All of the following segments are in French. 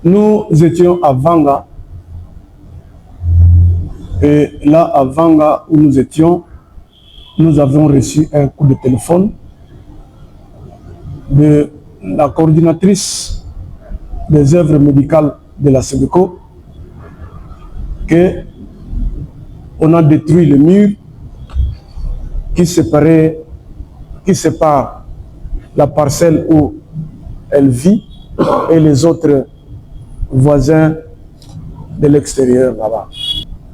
Nous étions à Vanga. Et là, à Vanga, où nous étions, nous avons reçu un coup de téléphone de la coordinatrice des œuvres médicales de la SEBECO qu'on a détruit le mur qui sépare la parcelle où elle vit et les autres voisins de l'extérieur là-bas.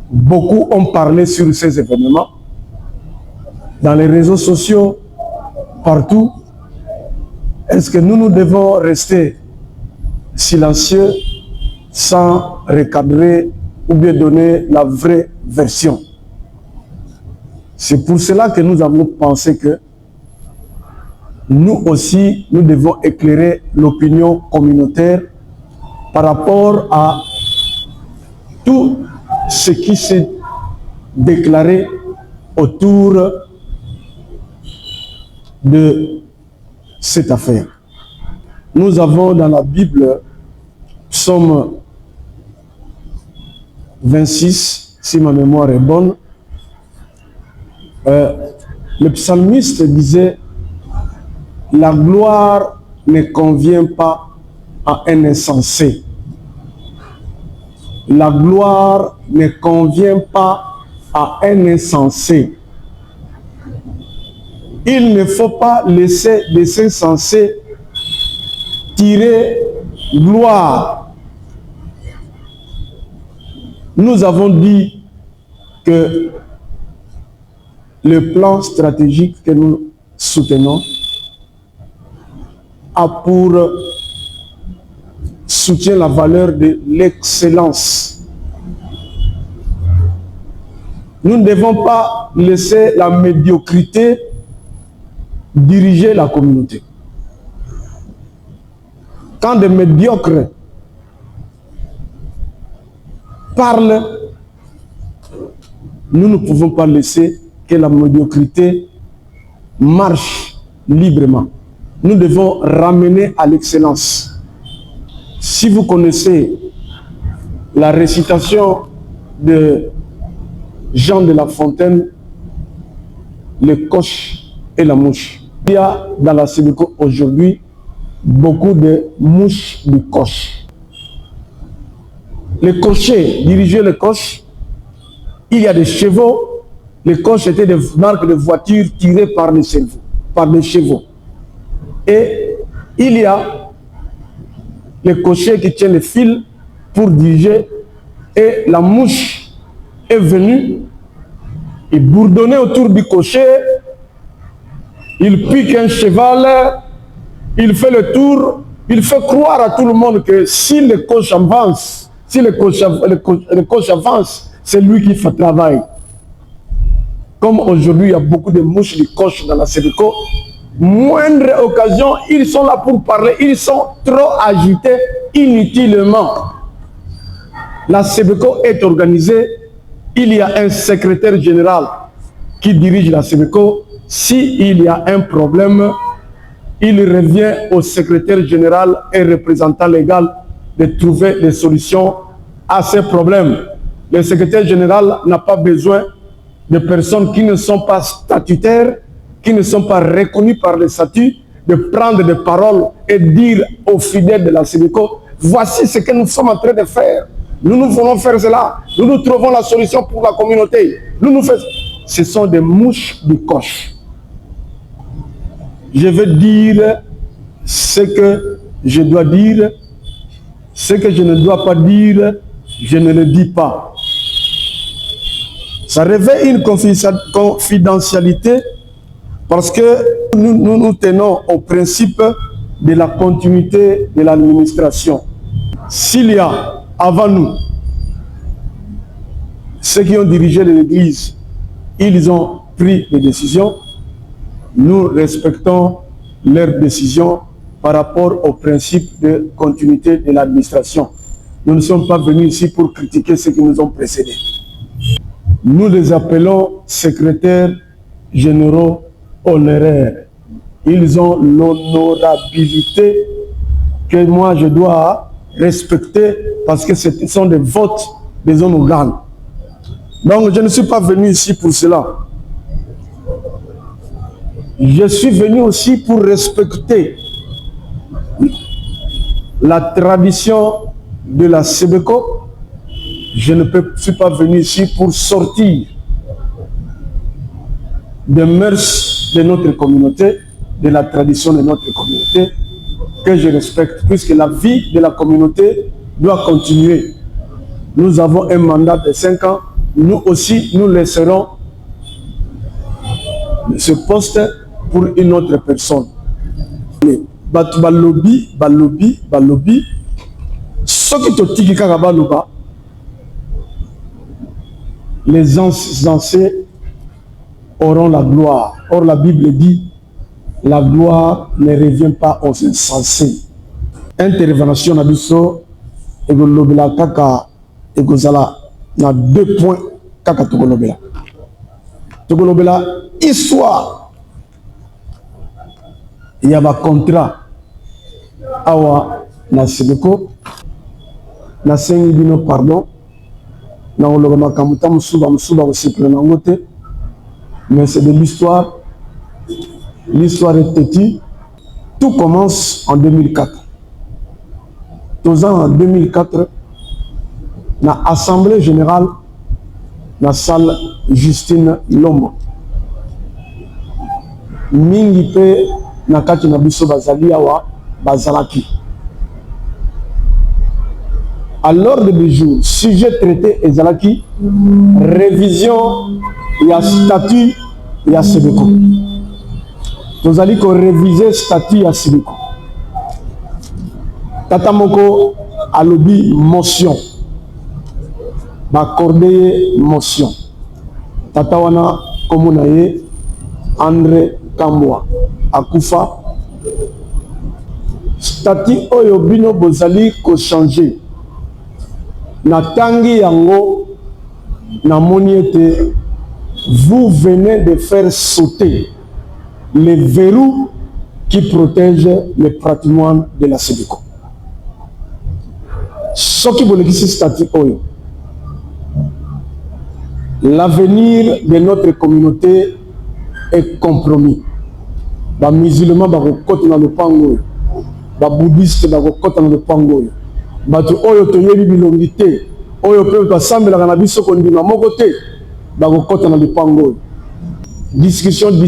Beaucoup ont parlé sur ces événements dans les réseaux sociaux, partout. Est-ce que nous devons rester silencieux sans recadrer ou bien donner la vraie version? C'est pour cela que nous avons pensé que nous aussi, nous devons éclairer l'opinion communautaire par rapport à tout ce qui s'est déclaré autour de cette affaire. Nous avons dans la Bible, Psaume 26, si ma mémoire est bonne, le psalmiste disait: la gloire ne convient pas à un insensé. La gloire ne convient pas à un insensé. Il ne faut pas laisser des insensés tirer gloire. Nous avons dit que le plan stratégique que nous soutenons a pour soutien la valeur de l'excellence. Nous ne devons pas laisser la médiocrité diriger la communauté. Quand des médiocres parlent, nous ne pouvons pas laisser que la médiocrité marche librement. Nous devons ramener à l'excellence. Si vous connaissez la récitation de Jean de La Fontaine, le coche et la mouche. Il y a dans la SEBECO aujourd'hui beaucoup de mouches du coche. Le cocher dirigeait le coche. Il y a des chevaux. Les coches étaient des marques de voitures tirées par des chevaux. Et il y a le cocher qui tient le fil pour diriger. Et la mouche est venue et bourdonnait autour du cocher. Il pique un cheval, il fait le tour, il fait croire à tout le monde que si le coche avance, le coche avance, c'est lui qui fait le travail. Comme aujourd'hui, il y a beaucoup de mouches du coche dans la SEBECO, moindre occasion, ils sont là pour parler, ils sont trop agités inutilement. La SEBECO est organisée, il y a un secrétaire général qui dirige la SEBECO. S'il y a un problème, il revient au secrétaire général et représentant légal de trouver des solutions à ces problèmes. Le secrétaire général n'a pas besoin de personnes qui ne sont pas statutaires, qui ne sont pas reconnues par les statuts, de prendre des paroles et dire aux fidèles de la SEBECO: voici ce que nous sommes en train de faire. Nous voulons faire cela. Nous trouvons la solution pour la communauté. Ce sont des mouches du coche. Je veux dire ce que je dois dire, ce que je ne dois pas dire, je ne le dis pas. Ça révèle une confidentialité parce que nous tenons au principe de la continuité de l'administration. S'il y a avant nous ceux qui ont dirigé l'Église, ils ont pris des décisions. Nous respectons leurs décisions par rapport au principe de continuité de l'administration. Nous ne sommes pas venus ici pour critiquer ceux qui nous ont précédés. Nous les appelons secrétaires généraux honoraires. Ils ont l'honorabilité que moi je dois respecter parce que ce sont des votes des hommes organes. Donc je ne suis pas venu ici pour cela. Je suis venu aussi pour respecter la tradition de la SEBECO. Je ne suis pas venu ici pour sortir des mœurs de notre communauté, de la tradition de notre communauté, que je respecte, puisque la vie de la communauté doit continuer. Nous avons un mandat de 5 ans. Nous aussi, nous laisserons ce poste pour une autre personne. Balobi, ce qui te dit que les anciens auront la gloire. Or, la Bible dit, la gloire ne revient pas aux insensés. Intervention na biso egolobela kaka egozala na 2 points kaka tokolobela. Tokolobela histoire. Il y a un contrat awa na SEBECO na sengi bino pardon na oloba makamuta musuba osepela na ngote, mais c'est de l'histoire. L'histoire est têtue. Tout commence en 2004. Tous en 2004, na Assemblée Générale, na salle Justine Lombo. Mingi pe na kati na biso bazali awa bazalaki. À l'ordre du jour, sujet traité ezalaki révision ya statut ya SEBECO. Nous allons réviser le statut à SEBECO. Tata moko alobi motion. M'accorder motion. Tata wana komunaye André Kambwa akufa. Statut oyo bino bozali ko changer. Na tangi yango na moniete, vous venez de faire sauter les verrous qui protègent le patrimoine de la SEBECO. Ce qui veut dire statut oyo, l'avenir de notre communauté est compromis. Les musulmans vont côté dans le pango, les bouddhistes vont côté dans le pango, les oyo toyebi bilongité, oyo pe ensemble la cannabis kondima moko te, vont côté dans le pango. Discussion, bah,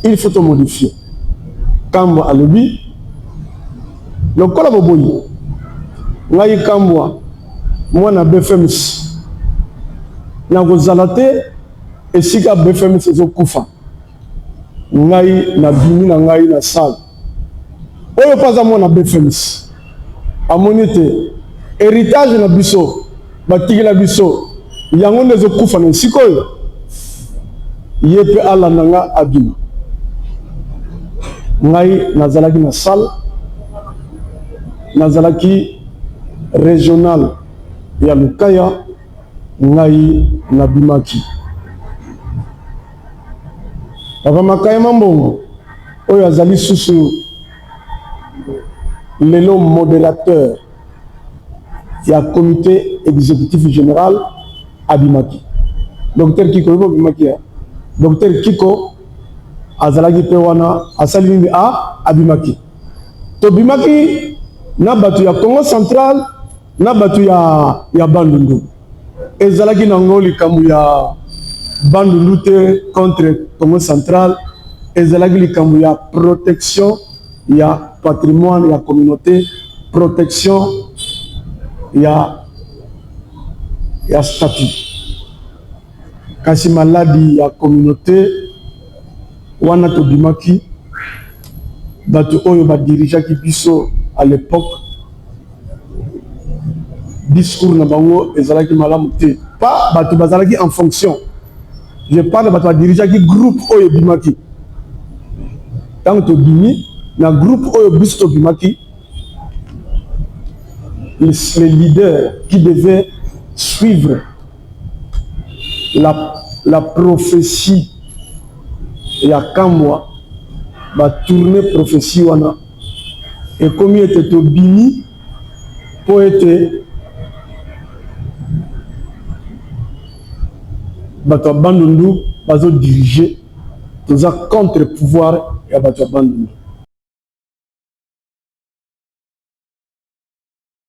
il faut te modifier. Kambwa alobi, le collabo boyi, ngai Kambwa, moi na BFMS, na gozalate, et si ka BFMS ezo kufa, ngai na bimi na ngai na salle. Oyo pas à moi na BFMS, à monite, héritage na biso, batiki na biso. Yango nezo kufa na sikoyo yepe ala nanga abima ngai nazalaki na salle nazalaki régional ya Lukaya ngai nabimaki Papa Makaya Mambongo oyo azali susu lelo modérateur ya comité exécutif général abimaki. Docteur Kiko abimaki. Docteur Kiko azalaki pe wana asali abimaki. To bimaki na batu ya Congo central na batu ya Bandundu. Ezalaki na ngoli kamu ya Bandundu te contre Congo central. Ezalaki likambu ya protection ya patrimoine ya communauté, protection ya statut. Kasi maladi ya communauté wana to bimaki batu oyo ba dirigeaki biso à l'époque discours na bango ezalaki malamu te pas batu bazalaki en fonction. Je parle de batu dirigeaki groupe oyo bimaki tant to bimi na groupe oyo biso bimaki les leaders qui devaient suivre la prophétie ya Kambwa ba tourner prophétie wana et comme il était au Bini pour être bato Bandundu bazo diriger dans un contre-pouvoir et bato Bandundu.